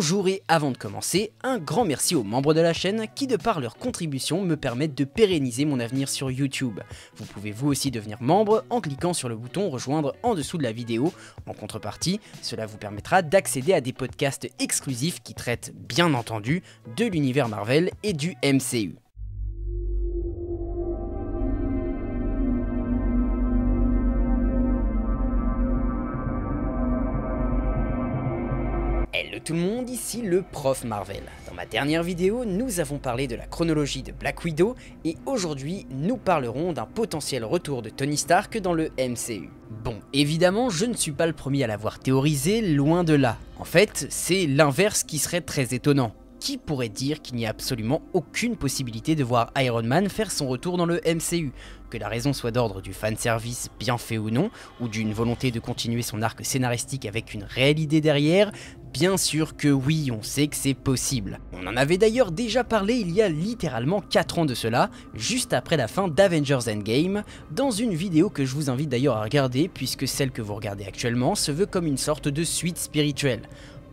Bonjour et avant de commencer, un grand merci aux membres de la chaîne qui de par leur contribution me permettent de pérenniser mon avenir sur YouTube. Vous pouvez vous aussi devenir membre en cliquant sur le bouton rejoindre en dessous de la vidéo. En contrepartie, cela vous permettra d'accéder à des podcasts exclusifs qui traitent bien entendu de l'univers Marvel et du MCU. Hello tout le monde, ici le Prof Marvel. Dans ma dernière vidéo, nous avons parlé de la chronologie de Black Widow et aujourd'hui, nous parlerons d'un potentiel retour de Tony Stark dans le MCU. Bon, évidemment, je ne suis pas le premier à l'avoir théorisé, loin de là. En fait, c'est l'inverse qui serait très étonnant. Qui pourrait dire qu'il n'y a absolument aucune possibilité de voir Iron Man faire son retour dans le MCU? Que la raison soit d'ordre du fanservice bien fait ou non, ou d'une volonté de continuer son arc scénaristique avec une réelle idée derrière, bien sûr que oui, on sait que c'est possible. On en avait d'ailleurs déjà parlé il y a littéralement 4 ans de cela, juste après la fin d'Avengers Endgame, dans une vidéo que je vous invite d'ailleurs à regarder puisque celle que vous regardez actuellement se veut comme une sorte de suite spirituelle.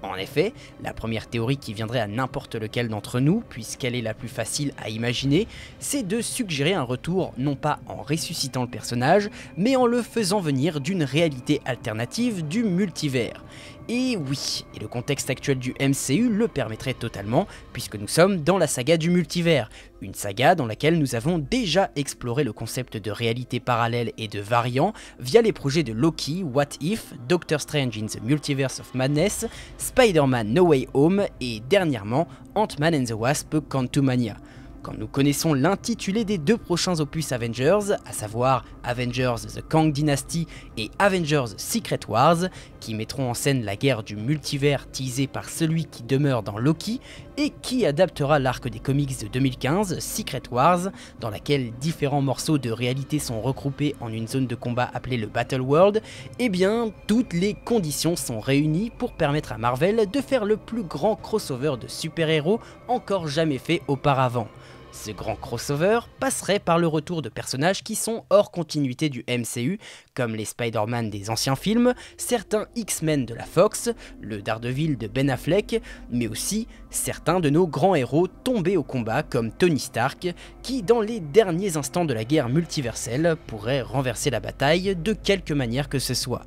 En effet, la première théorie qui viendrait à n'importe lequel d'entre nous, puisqu'elle est la plus facile à imaginer, c'est de suggérer un retour non pas en ressuscitant le personnage, mais en le faisant venir d'une réalité alternative du multivers. Et oui, et le contexte actuel du MCU le permettrait totalement, puisque nous sommes dans la saga du multivers, une saga dans laquelle nous avons déjà exploré le concept de réalité parallèle et de variants via les projets de Loki, What If, Doctor Strange in the Multiverse of Madness, Spider-Man No Way Home et dernièrement Ant-Man and the Wasp Quantumania. Quand nous connaissons l'intitulé des deux prochains opus Avengers, à savoir Avengers The Kang Dynasty et Avengers Secret Wars, qui mettront en scène la guerre du multivers teasée par celui qui demeure dans Loki, et qui adaptera l'arc des comics de 2015, Secret Wars, dans laquelle différents morceaux de réalité sont regroupés en une zone de combat appelée le Battle World, eh bien, toutes les conditions sont réunies pour permettre à Marvel de faire le plus grand crossover de super-héros encore jamais fait auparavant. Ce grand crossover passerait par le retour de personnages qui sont hors continuité du MCU, comme les Spider-Man des anciens films, certains X-Men de la Fox, le Daredevil de Ben Affleck, mais aussi certains de nos grands héros tombés au combat comme Tony Stark, qui dans les derniers instants de la guerre multiverselle pourrait renverser la bataille de quelque manière que ce soit.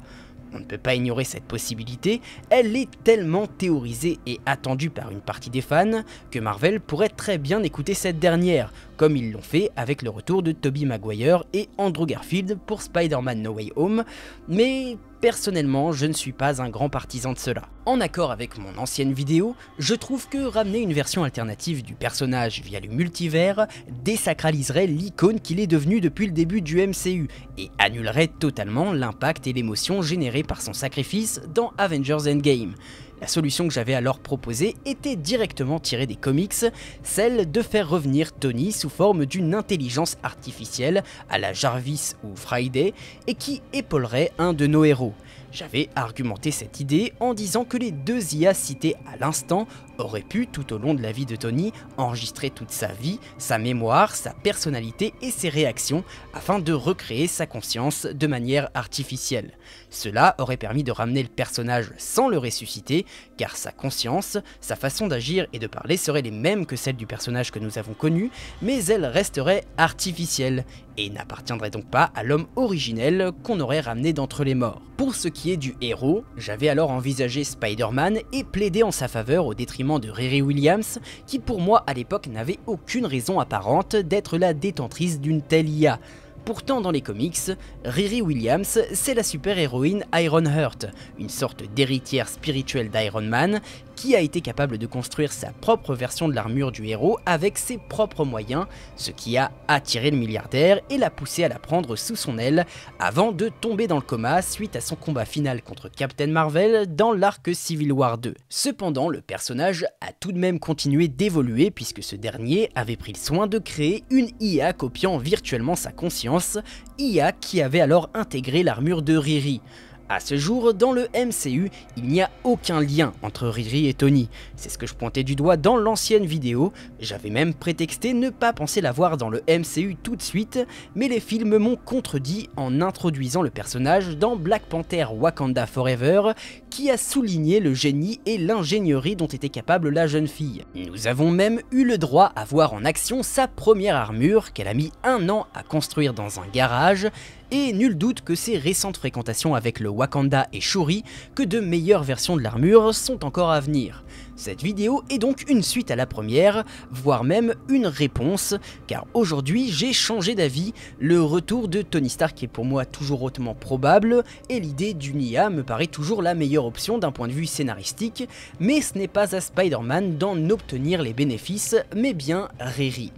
On ne peut pas ignorer cette possibilité, elle est tellement théorisée et attendue par une partie des fans que Marvel pourrait très bien écouter cette dernière, comme ils l'ont fait avec le retour de Tobey Maguire et Andrew Garfield pour Spider-Man No Way Home, mais personnellement je ne suis pas un grand partisan de cela. En accord avec mon ancienne vidéo, je trouve que ramener une version alternative du personnage via le multivers désacraliserait l'icône qu'il est devenu depuis le début du MCU et annulerait totalement l'impact et l'émotion générée par son sacrifice dans Avengers Endgame. La solution que j'avais alors proposée était directement tirée des comics, celle de faire revenir Tony sous forme d'une intelligence artificielle à la Jarvis ou Friday et qui épaulerait un de nos héros. J'avais argumenté cette idée en disant que les deux IA citées à l'instant auraient pu, tout au long de la vie de Tony, enregistrer toute sa vie, sa mémoire, sa personnalité et ses réactions afin de recréer sa conscience de manière artificielle. Cela aurait permis de ramener le personnage sans le ressusciter, car sa conscience, sa façon d'agir et de parler seraient les mêmes que celles du personnage que nous avons connu, mais elles resteraient artificielles et n'appartiendraient donc pas à l'homme originel qu'on aurait ramené d'entre les morts. Pour ce qui est du héros, j'avais alors envisagé Spider-Man et plaidé en sa faveur au détriment de Riri Williams, qui pour moi à l'époque n'avait aucune raison apparente d'être la détentrice d'une telle IA. Pourtant dans les comics, Riri Williams c'est la super-héroïne Ironheart, une sorte d'héritière spirituelle d'Iron Man, qui a été capable de construire sa propre version de l'armure du héros avec ses propres moyens, ce qui a attiré le milliardaire et l'a poussé à la prendre sous son aile avant de tomber dans le coma suite à son combat final contre Captain Marvel dans l'arc Civil War 2. Cependant, le personnage a tout de même continué d'évoluer puisque ce dernier avait pris le soin de créer une IA copiant virtuellement sa conscience, IA qui avait alors intégré l'armure de Riri. À ce jour, dans le MCU, il n'y a aucun lien entre Riri et Tony. C'est ce que je pointais du doigt dans l'ancienne vidéo. J'avais même prétexté ne pas penser la voir dans le MCU tout de suite, mais les films m'ont contredit en introduisant le personnage dans Black Panther Wakanda Forever, qui a souligné le génie et l'ingénierie dont était capable la jeune fille. Nous avons même eu le droit à voir en action sa première armure qu'elle a mis 1 an à construire dans un garage, et nul doute que ses récentes fréquentations avec le Wakanda et Shuri, que de meilleures versions de l'armure sont encore à venir. Cette vidéo est donc une suite à la première, voire même une réponse, car aujourd'hui j'ai changé d'avis, le retour de Tony Stark est pour moi toujours hautement probable, et l'idée d'une IA me paraît toujours la meilleure option d'un point de vue scénaristique, mais ce n'est pas à Spider-Man d'en obtenir les bénéfices, mais bien Riri.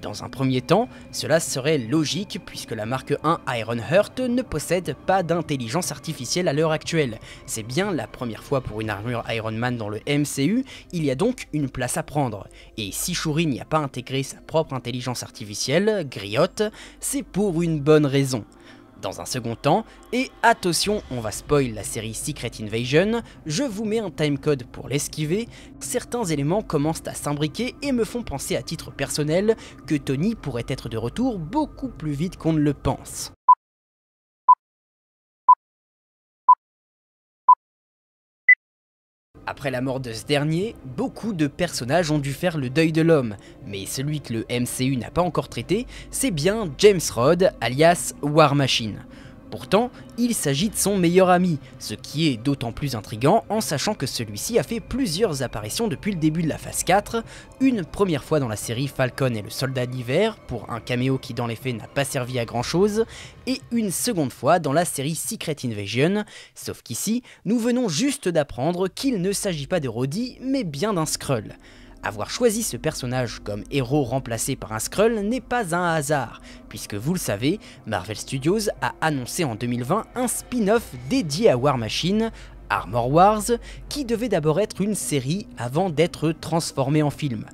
Dans un premier temps, cela serait logique puisque la marque 1 Ironheart ne possède pas d'intelligence artificielle à l'heure actuelle. C'est bien la première fois pour une armure Iron Man dans le MCU, il y a donc une place à prendre. Et si Shuri n'y a pas intégré sa propre intelligence artificielle, Griotte, c'est pour une bonne raison. Dans un second temps, et attention, on va spoil la série Secret Invasion, je vous mets un timecode pour l'esquiver, certains éléments commencent à s'imbriquer et me font penser à titre personnel que Tony pourrait être de retour beaucoup plus vite qu'on ne le pense. Après la mort de ce dernier, beaucoup de personnages ont dû faire le deuil de l'homme, mais celui que le MCU n'a pas encore traité, c'est bien James Rhodes, alias War Machine. Pourtant, il s'agit de son meilleur ami, ce qui est d'autant plus intriguant en sachant que celui-ci a fait plusieurs apparitions depuis le début de la phase 4, une première fois dans la série Falcon et le Soldat d'hiver, pour un caméo qui dans les faits n'a pas servi à grand chose, et une seconde fois dans la série Secret Invasion, sauf qu'ici, nous venons juste d'apprendre qu'il ne s'agit pas de Rhodey, mais bien d'un Skrull. Avoir choisi ce personnage comme héros remplacé par un Skrull n'est pas un hasard, puisque vous le savez, Marvel Studios a annoncé en 2020 un spin-off dédié à War Machine, Armor Wars, qui devait d'abord être une série avant d'être transformé en film.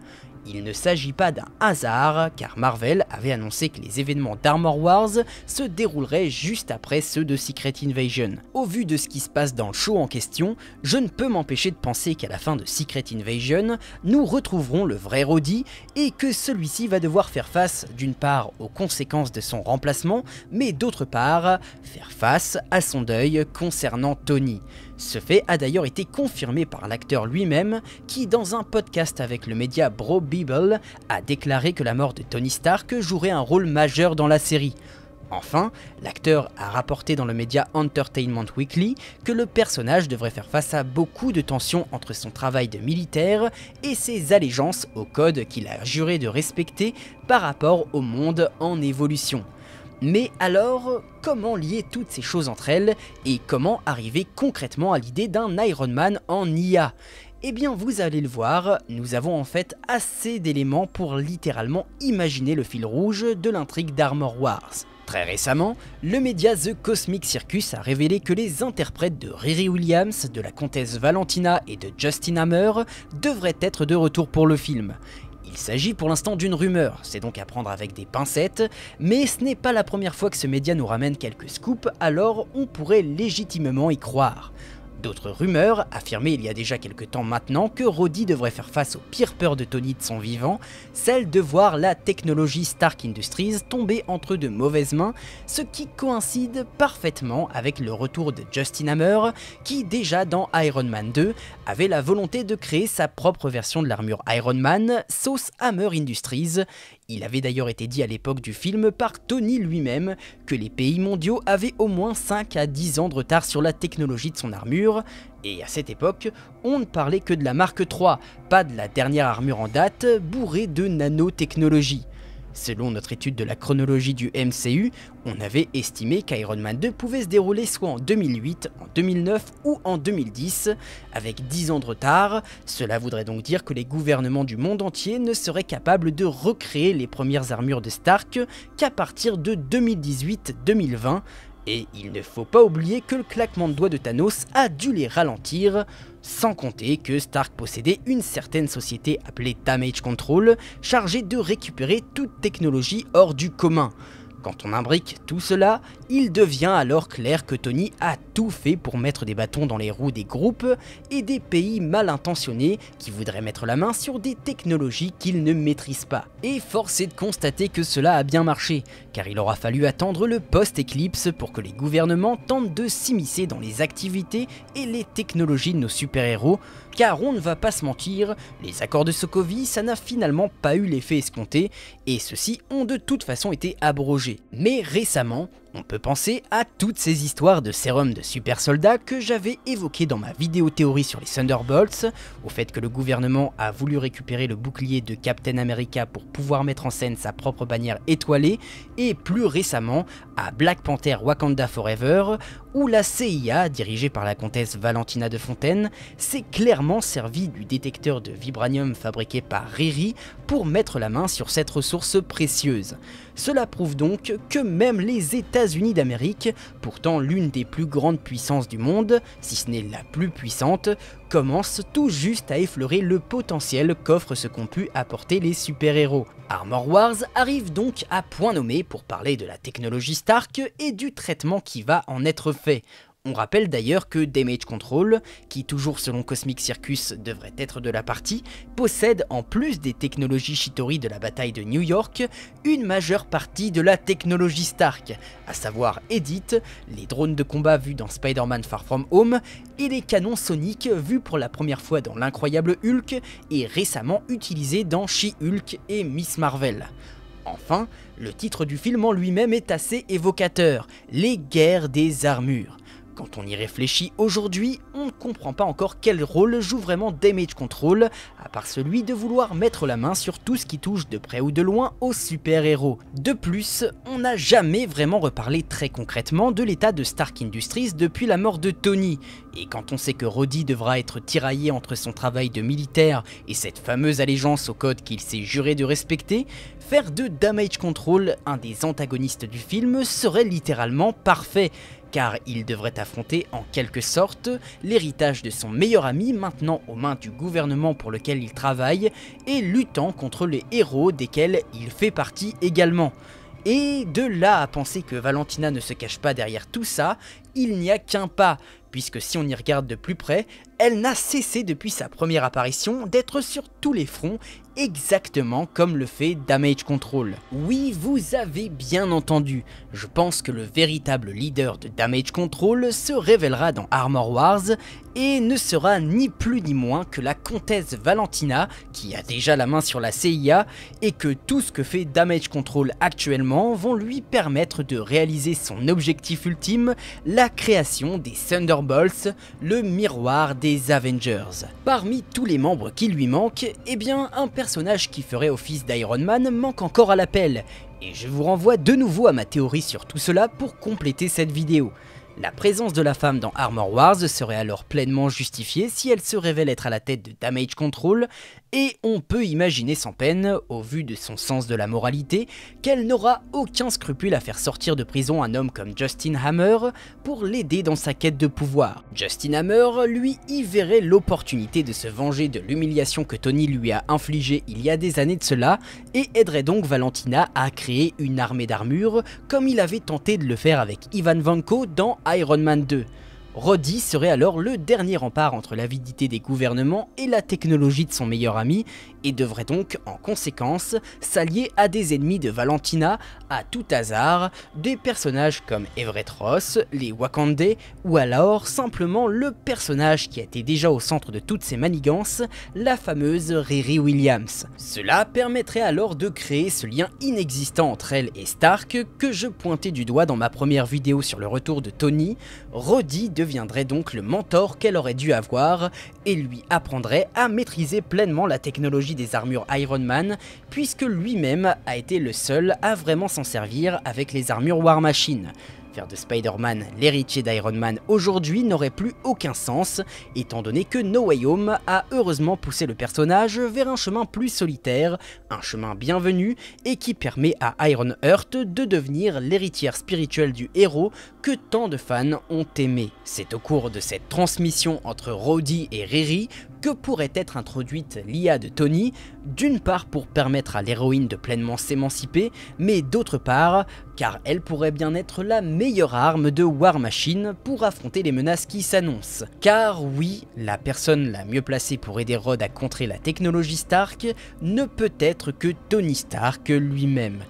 Il ne s'agit pas d'un hasard, car Marvel avait annoncé que les événements d'Armor Wars se dérouleraient juste après ceux de Secret Invasion. Au vu de ce qui se passe dans le show en question, je ne peux m'empêcher de penser qu'à la fin de Secret Invasion, nous retrouverons le vrai Rhodey et que celui-ci va devoir faire face d'une part aux conséquences de son remplacement, mais d'autre part, faire face à son deuil concernant Tony. Ce fait a d'ailleurs été confirmé par l'acteur lui-même qui, dans un podcast avec le média Bro Bible, a déclaré que la mort de Tony Stark jouerait un rôle majeur dans la série. Enfin, l'acteur a rapporté dans le média Entertainment Weekly que le personnage devrait faire face à beaucoup de tensions entre son travail de militaire et ses allégeances au code qu'il a juré de respecter par rapport au monde en évolution. Mais alors, comment lier toutes ces choses entre elles et comment arriver concrètement à l'idée d'un Iron Man en IA ? Eh bien vous allez le voir, nous avons en fait assez d'éléments pour littéralement imaginer le fil rouge de l'intrigue d'Armor Wars. Très récemment, le média The Cosmic Circus a révélé que les interprètes de Riri Williams, de la comtesse Valentina et de Justin Hammer devraient être de retour pour le film. Il s'agit pour l'instant d'une rumeur, c'est donc à prendre avec des pincettes, mais ce n'est pas la première fois que ce média nous ramène quelques scoops, alors on pourrait légitimement y croire. D'autres rumeurs affirmaient il y a déjà quelques temps maintenant que Rhodey devrait faire face aux pires peurs de Tony de son vivant, celle de voir la technologie Stark Industries tomber entre de mauvaises mains, ce qui coïncide parfaitement avec le retour de Justin Hammer, qui déjà dans Iron Man 2 avait la volonté de créer sa propre version de l'armure Iron Man, sauce Hammer Industries. Il avait d'ailleurs été dit à l'époque du film par Tony lui-même que les pays mondiaux avaient au moins 5 à 10 ans de retard sur la technologie de son armure, et à cette époque, on ne parlait que de la Mark 3, pas de la dernière armure en date, bourrée de nanotechnologie. Selon notre étude de la chronologie du MCU, on avait estimé qu'Iron Man 2 pouvait se dérouler soit en 2008, en 2009 ou en 2010. Avec 10 ans de retard, cela voudrait donc dire que les gouvernements du monde entier ne seraient capables de recréer les premières armures de Stark qu'à partir de 2018-2020. Et il ne faut pas oublier que le claquement de doigts de Thanos a dû les ralentir, sans compter que Stark possédait une certaine société appelée Damage Control, chargée de récupérer toute technologie hors du commun. Quand on imbrique tout cela, il devient alors clair que Tony a tout fait pour mettre des bâtons dans les roues des groupes et des pays mal intentionnés qui voudraient mettre la main sur des technologies qu'ils ne maîtrisent pas. Et force est de constater que cela a bien marché, car il aura fallu attendre le post-éclipse pour que les gouvernements tentent de s'immiscer dans les activités et les technologies de nos super-héros, car on ne va pas se mentir, les accords de Sokovie, ça n'a finalement pas eu l'effet escompté, et ceux-ci ont de toute façon été abrogés. Mais récemment, on peut penser à toutes ces histoires de sérum de super soldats que j'avais évoquées dans ma vidéo théorie sur les Thunderbolts, au fait que le gouvernement a voulu récupérer le bouclier de Captain America pour pouvoir mettre en scène sa propre bannière étoilée, et plus récemment à Black Panther Wakanda Forever, où la CIA, dirigée par la comtesse Valentina de Fontaine, s'est clairement servi du détecteur de vibranium fabriqué par Riri pour mettre la main sur cette ressource précieuse. Cela prouve donc que même les États-Unis d'Amérique, pourtant l'une des plus grandes puissances du monde, si ce n'est la plus puissante, commencent tout juste à effleurer le potentiel qu'offrent ce qu'ont pu apporter les super-héros. Armor Wars arrive donc à point nommé pour parler de la technologie Stark et du traitement qui va en être fait. On rappelle d'ailleurs que Damage Control, qui toujours selon Cosmic Circus devrait être de la partie, possède en plus des technologies Chitauri de la bataille de New York, une majeure partie de la technologie Stark, à savoir Edith, les drones de combat vus dans Spider-Man Far From Home, et les canons soniques vus pour la première fois dans l'Incroyable Hulk et récemment utilisés dans She-Hulk et Miss Marvel. Enfin, le titre du film en lui-même est assez évocateur, les guerres des armures. Quand on y réfléchit aujourd'hui, on ne comprend pas encore quel rôle joue vraiment Damage Control, à part celui de vouloir mettre la main sur tout ce qui touche de près ou de loin aux super-héros. De plus, on n'a jamais vraiment reparlé très concrètement de l'état de Stark Industries depuis la mort de Tony, et quand on sait que Rhodey devra être tiraillé entre son travail de militaire et cette fameuse allégeance au code qu'il s'est juré de respecter, faire de Damage Control un des antagonistes du film serait littéralement parfait, car il devrait affronter en quelque sorte l'héritage de son meilleur ami maintenant aux mains du gouvernement pour lequel il travaille et luttant contre les héros desquels il fait partie également. Et de là à penser que Valentina ne se cache pas derrière tout ça, il n'y a qu'un pas, puisque si on y regarde de plus près, elle n'a cessé depuis sa première apparition d'être sur tous les fronts, exactement comme le fait Damage Control. Oui, vous avez bien entendu, je pense que le véritable leader de Damage Control se révélera dans Armor Wars et ne sera ni plus ni moins que la comtesse Valentina, qui a déjà la main sur la CIA, et que tout ce que fait Damage Control actuellement vont lui permettre de réaliser son objectif ultime, la création des Thunderbolts, le miroir des Avengers. Parmi tous les membres qui lui manquent, eh bien un personnage qui ferait office d'Iron Man manque encore à l'appel, et je vous renvoie de nouveau à ma théorie sur tout cela pour compléter cette vidéo. La présence de la femme dans Armor Wars serait alors pleinement justifiée si elle se révèle être à la tête de Damage Control, et on peut imaginer sans peine, au vu de son sens de la moralité, qu'elle n'aura aucun scrupule à faire sortir de prison un homme comme Justin Hammer pour l'aider dans sa quête de pouvoir. Justin Hammer, lui, y verrait l'opportunité de se venger de l'humiliation que Tony lui a infligée il y a des années de cela, et aiderait donc Valentina à créer une armée d'armure, comme il avait tenté de le faire avec Ivan Vanko dans Iron Man 2. Rhodey serait alors le dernier rempart entre l'avidité des gouvernements et la technologie de son meilleur ami, et devrait donc, en conséquence, s'allier à des ennemis de Valentina à tout hasard, des personnages comme Everett Ross, les Wakandais, ou alors simplement le personnage qui était déjà au centre de toutes ces manigances, la fameuse Riri Williams. Cela permettrait alors de créer ce lien inexistant entre elle et Stark que je pointais du doigt dans ma première vidéo sur le retour de Tony. Rhodey deviendrait donc le mentor qu'elle aurait dû avoir et lui apprendrait à maîtriser pleinement la technologie des armures Iron Man, puisque lui-même a été le seul à vraiment s'en servir avec les armures War Machine. Faire de Spider-Man l'héritier d'Iron Man aujourd'hui n'aurait plus aucun sens, étant donné que No Way Home a heureusement poussé le personnage vers un chemin plus solitaire, un chemin bienvenu et qui permet à Iron Heart de devenir l'héritière spirituelle du héros que tant de fans ont aimé. C'est au cours de cette transmission entre Rhodey et Riri que pourrait être introduite l'IA de Tony, d'une part pour permettre à l'héroïne de pleinement s'émanciper, mais d'autre part car elle pourrait bien être la meilleure arme de War Machine pour affronter les menaces qui s'annoncent. Car oui, la personne la mieux placée pour aider Rhodes à contrer la technologie Stark ne peut être que Tony Stark lui-même.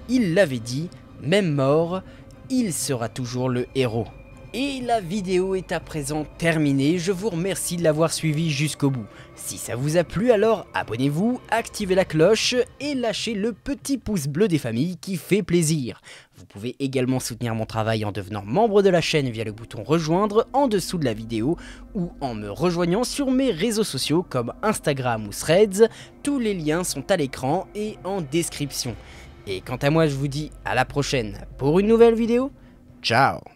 Il l'avait dit, même mort, il sera toujours le héros. Et la vidéo est à présent terminée, je vous remercie de l'avoir suivi jusqu'au bout. Si ça vous a plu alors abonnez-vous, activez la cloche et lâchez le petit pouce bleu des familles qui fait plaisir. Vous pouvez également soutenir mon travail en devenant membre de la chaîne via le bouton rejoindre en dessous de la vidéo ou en me rejoignant sur mes réseaux sociaux comme Instagram ou Threads, tous les liens sont à l'écran et en description. Et quant à moi je vous dis à la prochaine pour une nouvelle vidéo, ciao!